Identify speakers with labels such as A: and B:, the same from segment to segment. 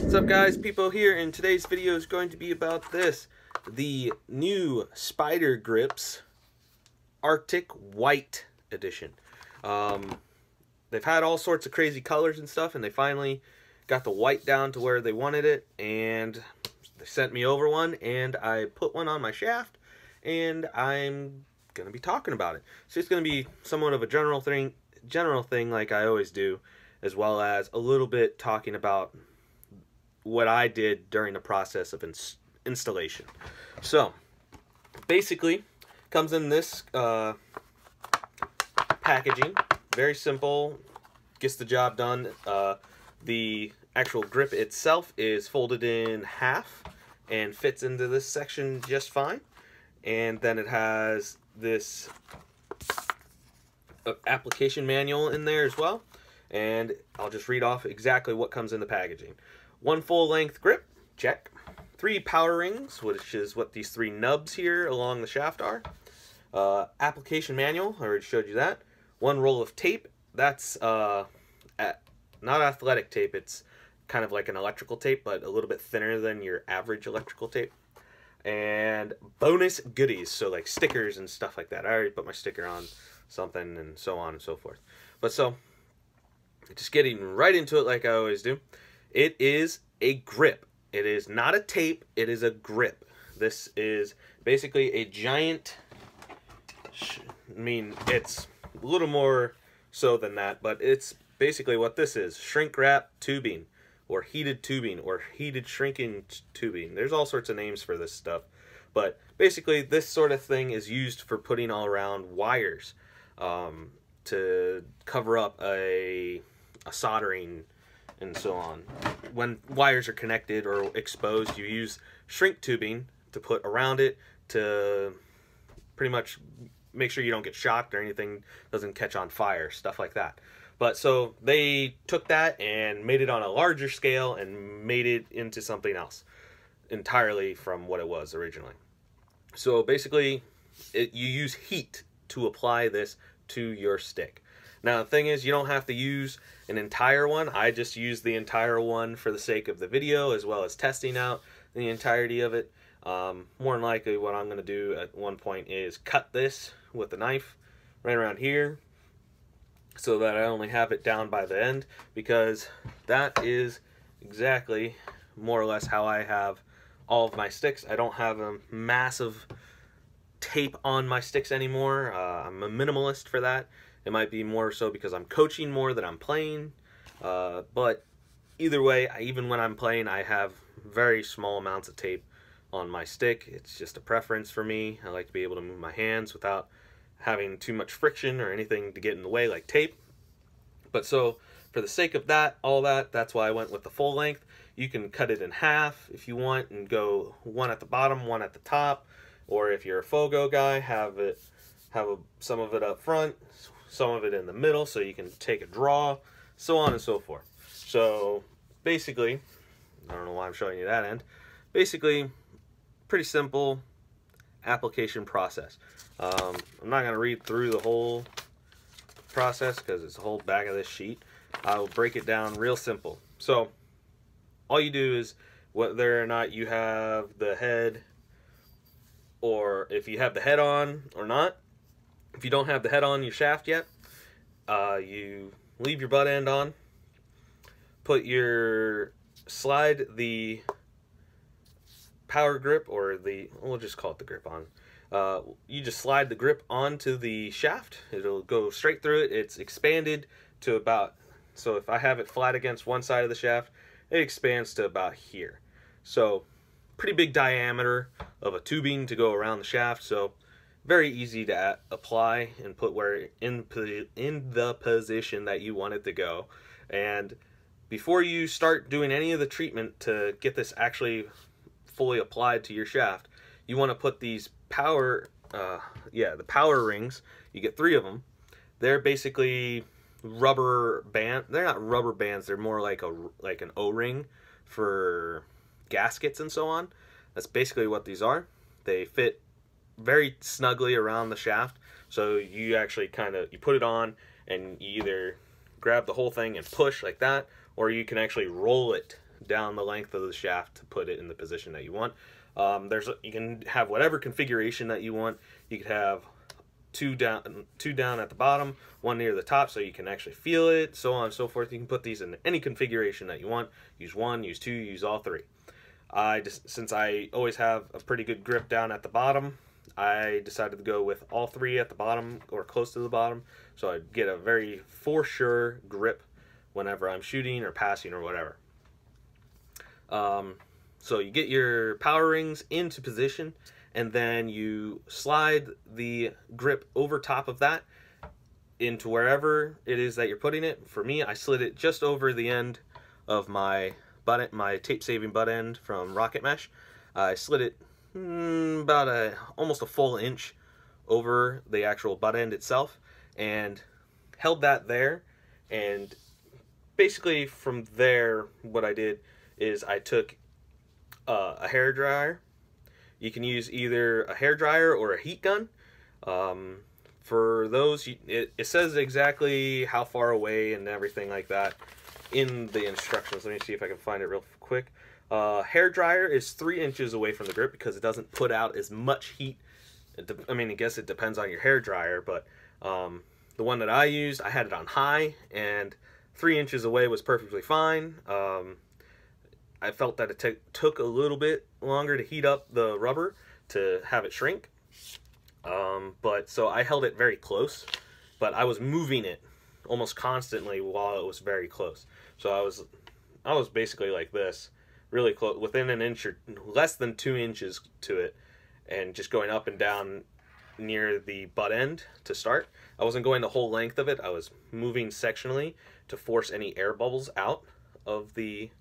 A: What's up, guys? People here, and today's video is going to be about this. The new Spyder Grypz Arctic White Edition. They've had all sorts of crazy colors and stuff, and they finally got the white down to where they wanted it, and they sent me over one, and I put one on my shaft, and I'm going to be talking about it. So it's going to be somewhat of a general thing like I always do, as well as a little bit talking about what I did during the process of installation. So basically, comes in this packaging. Very simple, gets the job done. The actual grip itself is folded in half and fits into this section just fine. And then it has this application manual in there as well. And I'll just read off exactly what comes in the packaging. 1 full-length grip, check. 3 power rings, which is what these 3 nubs here along the shaft are. Application manual, I already showed you that. 1 roll of tape, that's not athletic tape, it's kind of like an electrical tape, but a little bit thinner than your average electrical tape. And bonus goodies, so like stickers and stuff like that. I already put my sticker on something and so on and so forth. But so, just getting right into it like I always do. It is a grip. It is not a tape, it is a grip. This is basically a giant, I mean, it's a little more so than that, but it's basically what this is. Shrink wrap tubing, or heated tubing, or heated shrinking tubing. There's all sorts of names for this stuff. But basically, this sort of thing is used for putting all around wires to cover up a soldering and so on. When wires are connected or exposed, you use shrink tubing to put around it to pretty much make sure you don't get shocked or anything doesn't catch on fire, stuff like that. But so they took that and made it on a larger scale and made it into something else entirely from what it was originally. So basically, you use heat to apply this to your stick. Now, the thing is, you don't have to use an entire one. I just used the entire one for the sake of the video, as well as testing out the entirety of it. More than likely, what I'm going to do at one point is cut this with a knife right around here, so that I only have it down by the end, because that is exactly more or less how I have all of my sticks. I don't have a massive tape on my sticks anymore. I'm a minimalist for that. It might be more so because I'm coaching more than I'm playing, but either way, even when I'm playing, I have very small amounts of tape on my stick. It's just a preference for me. I like to be able to move my hands without having too much friction or anything to get in the way like tape. But so for the sake of that, that's why I went with the full length. You can cut it in half if you want and go one at the bottom, one at the top, or if you're a Fogo guy, have some of it up front, some of it in the middle, so you can take a draw, so on and so forth. So basically, I don't know why I'm showing you that end. Basically, pretty simple application process. I'm not going to read through the whole process because it's the whole back of this sheet. I will break it down real simple. So all you do is, whether or not you have the head, or if you have the head on or not. If you don't have the head on your shaft yet, you leave your butt end on, slide the power grip, or we'll just call it the grip on. You just slide the grip onto the shaft. It'll go straight through it. It's expanded to about, so if I have it flat against one side of the shaft, it expands to about here. So pretty big diameter of a tubing to go around the shaft. So very easy to apply and put where in the position that you want it to go. And before you start doing any of the treatment to get this actually fully applied to your shaft, you want to put these the power rings. You get 3 of them. They're basically rubber band. They're not rubber bands. They're more like an O-ring for gaskets and so on. That's basically what these are. They fit very snugly around the shaft, so you actually you put it on and you either grab the whole thing and push like that, or you can actually roll it down the length of the shaft to put it in the position that you want. You can have whatever configuration that you want. You could have two down at the bottom, one near the top, so you can actually feel it, so on and so forth. You can put these in any configuration that you want. Use one, use two, use all three. Since I always have a pretty good grip down at the bottom, I decided to go with all three at the bottom or close to the bottom, so I get a very for sure grip whenever I'm shooting or passing or whatever. So you get your power rings into position, and then you slide the grip over top of that into wherever it is that you're putting it. For me, I slid it just over the end of my tape-saving butt end from Rocket Mesh. I slid it about almost a full inch over the actual butt end itself, and held that there. And basically from there, what I did is I took a hair dryer. You can use either a hair dryer or a heat gun. For those, it says exactly how far away and everything like that in the instructions. Let me see if I can find it real quick. Hair dryer is 3 inches away from the grip because it doesn't put out as much heat. I mean, I guess it depends on your hair dryer, but the one that I used, I had it on high, and 3 inches away was perfectly fine. I felt that it took a little bit longer to heat up the rubber to have it shrink. But so I held it very close, but I was moving it almost constantly while it was very close. So I was basically like this, really close, within an inch or less than 2 inches to it, and just going up and down near the butt end to start. I wasn't going the whole length of it. I was moving sectionally to force any air bubbles out of the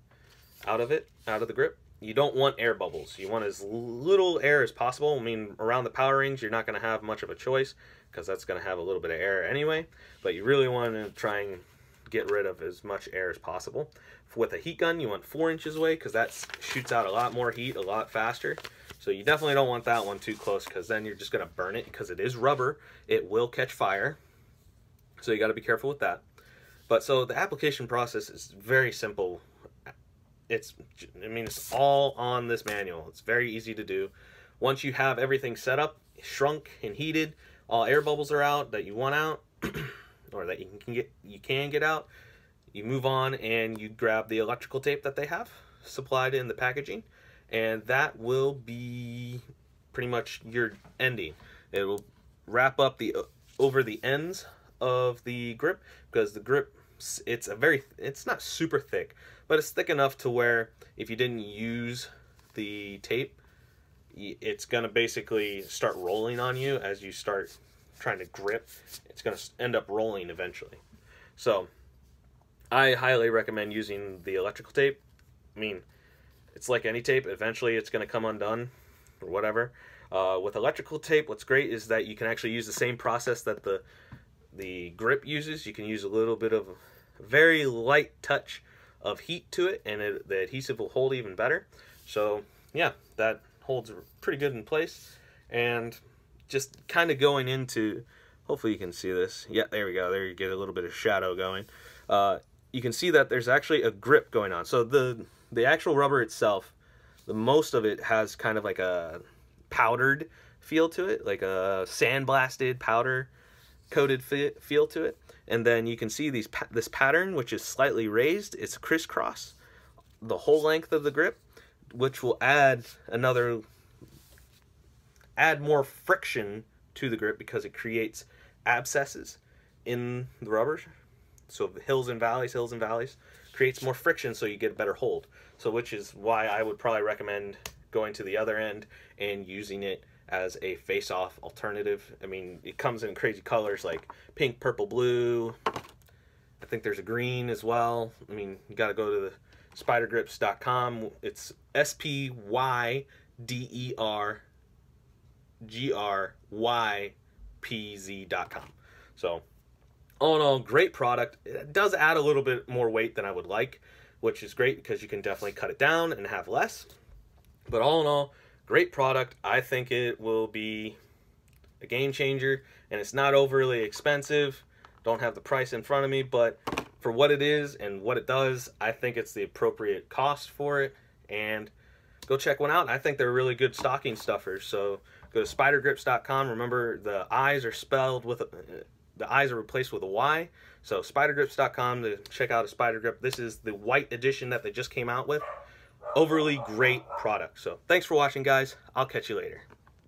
A: grip. You don't want air bubbles. You want as little air as possible. I mean, around the power rings, you're not going to have much of a choice because that's going to have a little bit of air anyway, but you really want to try and get rid of as much air as possible. With a heat gun, you want 4 inches away because that shoots out a lot more heat a lot faster. So you definitely don't want that one too close because then you're just going to burn it, because it is rubber. It will catch fire. So you got to be careful with that. But so the application process is very simple. It's all on this manual. It's very easy to do. Once you have everything set up, shrunk and heated, all air bubbles are out that you want out, or that you can get out, you move on and you grab the electrical tape that they have supplied in the packaging, and that will be pretty much your ending. It will wrap up over the ends of the grip, because the grip, it's not super thick, but it's thick enough to where if you didn't use the tape, it's going to basically start rolling on you as you start trying to grip. It's going to end up rolling eventually. So I highly recommend using the electrical tape. I mean, it's like any tape. Eventually it's going to come undone or whatever. With electrical tape, what's great is that you can actually use the same process that the grip uses. You can use a little bit of very light touch of heat to it, and the adhesive will hold even better. So yeah, that holds pretty good in place. And just kind of going into, hopefully you can see this. Yeah, there we go. There you get a little bit of shadow going. You can see that there's actually a grip going on. So the actual rubber itself, the most of it has kind of like a powdered feel to it, like a sandblasted powder coated feel to it. And then you can see this pattern, which is slightly raised. It's crisscross the whole length of the grip, which will add more friction to the grip because it creates abscesses in the rubber. So hills and valleys, creates more friction, so you get a better hold. So which is why I would probably recommend going to the other end and using it as a face-off alternative. I mean, it comes in crazy colors like pink, purple, blue. I think there's a green as well. I mean, you got to go to the spydergrypz.com. It's SPYDERGRYPZ.com. So all in all, great product. It does add a little bit more weight than I would like, which is great because you can definitely cut it down and have less. But all in all, great product. I think it will be a game changer, and it's not overly expensive. Don't have the price in front of me, but for what it is and what it does, I think it's the appropriate cost for it. And go check one out. I think they're really good stocking stuffers. So go to spydergrypz.com. Remember, the I's are spelled with the I's are replaced with a Y. So spydergrypz.com to check out a Spyder grip. This is the white edition that they just came out with. Overly great product. So thanks for watching, guys. I'll catch you later.